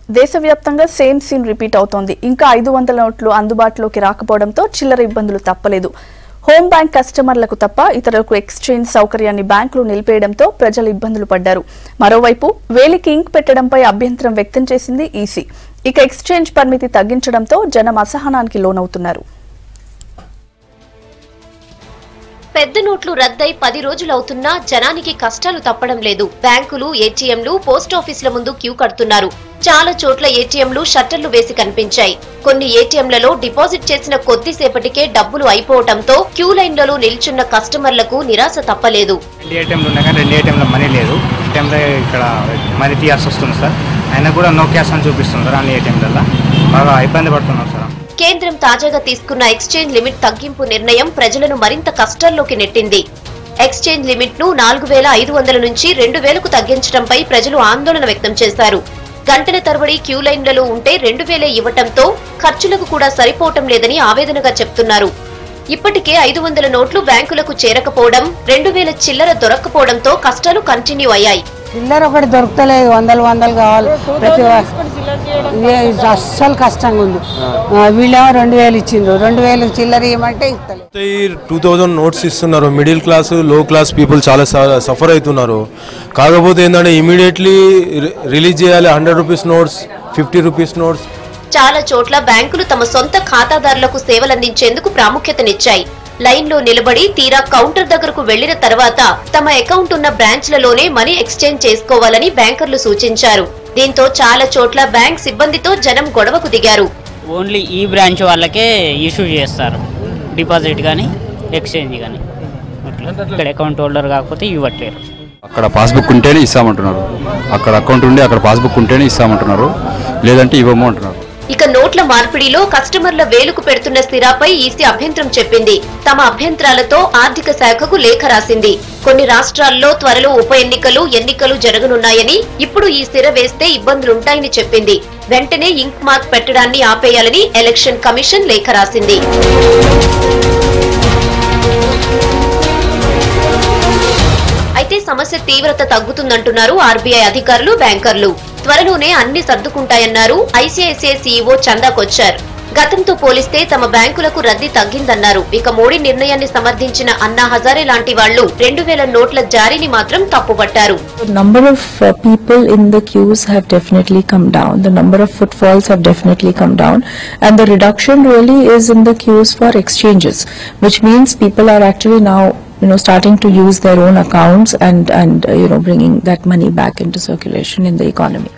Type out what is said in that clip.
దేశవ్యాప్తంగా same scene repeat అవుతోంది. ఇంకా 500 నోట్లు అందుబాటులోకి రాకపోవడంతో చిల్లర ఇబ్బందులు తప్పలేదు. హోమ్ బ్యాంక్ కస్టమర్లకు తప్ప ఇతరులకు ఎక్స్చేంజ్ సౌకర్యాన్ని బ్యాంకులు నిలిపేయడంతో ప్రజలు ఇబ్బందులు పడ్డారు. మరోవైపు వేలికి ఇంక్ పెట్టడంపై అభ్యంతరం వ్యక్తం చేసింది ఈసీ. ఇక ఎక్స్చేంజ్ పరిమితి తగ్గించడంతో జనం అసహనానికి లోనవుతున్నారు. పెద్ద నోట్లు రద్దై 10 రోజులవుతున్నా జనానికి కష్టాలు తప్పడం లేదు. బ్యాంకులు, ఏటీఎంలు, పోస్టాఫీసుల ముందు క్యూ కడుతున్నారు. చాలా చోట్ల ఏటీఎంలు షట్టర్లు వేసి కనిపించాయి. కొన్ని ఏటీఎంలలో డిపాజిట్ చేసిన కొద్దిసేపటికే డబ్బులు అయిపోవడంతో క్యూ లైన్లలో నిల్చున్న కస్టమర్లకు నిరాశ తప్పలేదు. మనీ లేదు, ఇక్కడ మనీ తీయాల్సి వస్తుంది సార్. అయినా కూడా నో క్యాష్ అని చూపిస్తుంది సార్. అన్ని ఏటీఎంలలో బాగా ఇబ్బంది పడుతున్నాం సార్. కేంద్రం తాజాగా తీసుకున్న ఎక్స్చేంజ్ లిమిట్ తగ్గింపు నిర్ణయం ప్రజలను మరింత కష్టాల్లోకి నెట్టింది. ఎక్స్చేంజ్ లిమిట్ ను 4500 నుంచి 2000కు తగ్గించడంపై ప్రజలు ఆందోళన వ్యక్తం చేశారు. గంటల తరబడి క్యూ లైన్లలో ఉంటే 2000 ఇవ్వటంతో ఖర్చులకు కూడా సరిపోవటం లేదని ఆవేదనగా చెప్తున్నారు. ఇప్పటికే 500 నోట్లు బ్యాంకులకు చేరకపోవడం, 2000 చిల్లర దొరక్కపోవడంతో కష్టాలు కంటిన్యూ అయ్యాయి. చిల్లర ఒకటి దొరకలేదు, వందలు కావాలి. ప్రతి అస్సలు కష్టంగా ఉంది. వీళ్ళేమో 2000 ఇచ్చిండ్రు, 2000 చిల్లర ఇవ్వమంటే ఇస్తలేదు. 2000 నోట్స్ ఇస్తున్నారు. మిడిల్ క్లాస్, లో క్లాస్ పీపుల్ చాలా సఫర్ అవుతున్నారు. కాకపోతే ఏంటంటే ఇమీడియట్లీ రిలీజ్ చేయాలి. 100 రూపీస్ నోట్స్, 50 రూపీస్ నోట్స్. చాలా చోట్ల బ్యాంకులు తమ సొంత ఖాతాదారులకు సేవలందించేందుకు ప్రాముఖ్యతనిచ్చాయి. లైన్లో నిలబడి తీరా కౌంటర్ దగ్గరకు వెళ్లిన తర్వాత తమ అకౌంట్ ఉన్న బ్రాంచ్లలోనే మనీ ఎక్స్చేంజ్ చేసుకోవాలని బ్యాంకర్లు సూచించారు. దీంతో చాలా చోట్ల బ్యాంక్ సిబ్బందితో జనం గొడవకు దిగారు. ఓన్లీ ఈ బ్రాంచ్ వాళ్ళకే ఇష్యూ చేస్తారు, డిపాజిట్ కానీ ఎక్స్చేంజ్ కానీ. ఇక్కడ అకౌంట్ హోల్డర్ కాకపోతే ఇవ్వట్లేరు. అక్కడ పాస్బుక్ ఉంటేనే ఇస్తామంటున్నారు, అక్కడ అకౌంట్ ఉండి అక్కడ పాస్బుక్ ఉంటేనే ఇస్తామంటున్నారు, లేదంటే ఇవ్వము అంటున్నారు. ఇక నోట్ల మార్పిడిలో కస్టమర్ల వేలుకు పెడుతున్న స్థిరాపై ఈసీ అభ్యంతరం చెప్పింది. తమ అభ్యంతరాలతో ఆర్థిక శాఖకు లేఖ రాసింది. కొన్ని రాష్ట్రాల్లో త్వరలో ఉప ఎన్నికలు జరగనున్నాయని, ఇప్పుడు ఈ స్థిర వేస్తే ఇబ్బందులుంటాయని చెప్పింది. వెంటనే ఇంక్ మార్క్ పెట్టడాన్ని ఆపేయాలని ఎలక్షన్ కమిషన్ లేఖ రాసింది. అయితే సమస్య తీవ్రత తగ్గుతుందంటున్నారు ఆర్బీఐ అధికారులు, బ్యాంకర్లు. త్వరలోనే అన్ని సర్దుకుంటాయన్నారు ఐసీఐసీఐ సీఈఓ చందా కొచ్చర్. గతంతో పోలిస్తే తమ బ్యాంకులకు రద్దీ తగ్గిందన్నారు. ఇక మోడీ నిర్ణయాన్ని సమర్థించిన అన్నా హజారే లాంటి వాళ్లు 2000 నోట్ల జారీని మాత్రం తప్పుపట్టారు. Number of people in the queues have definitely come down. The number of footfalls have definitely come down, and the reduction really is in the queues for exchanges, which means people are actually now starting to use their own accounts and bringing that money back into circulation in the economy.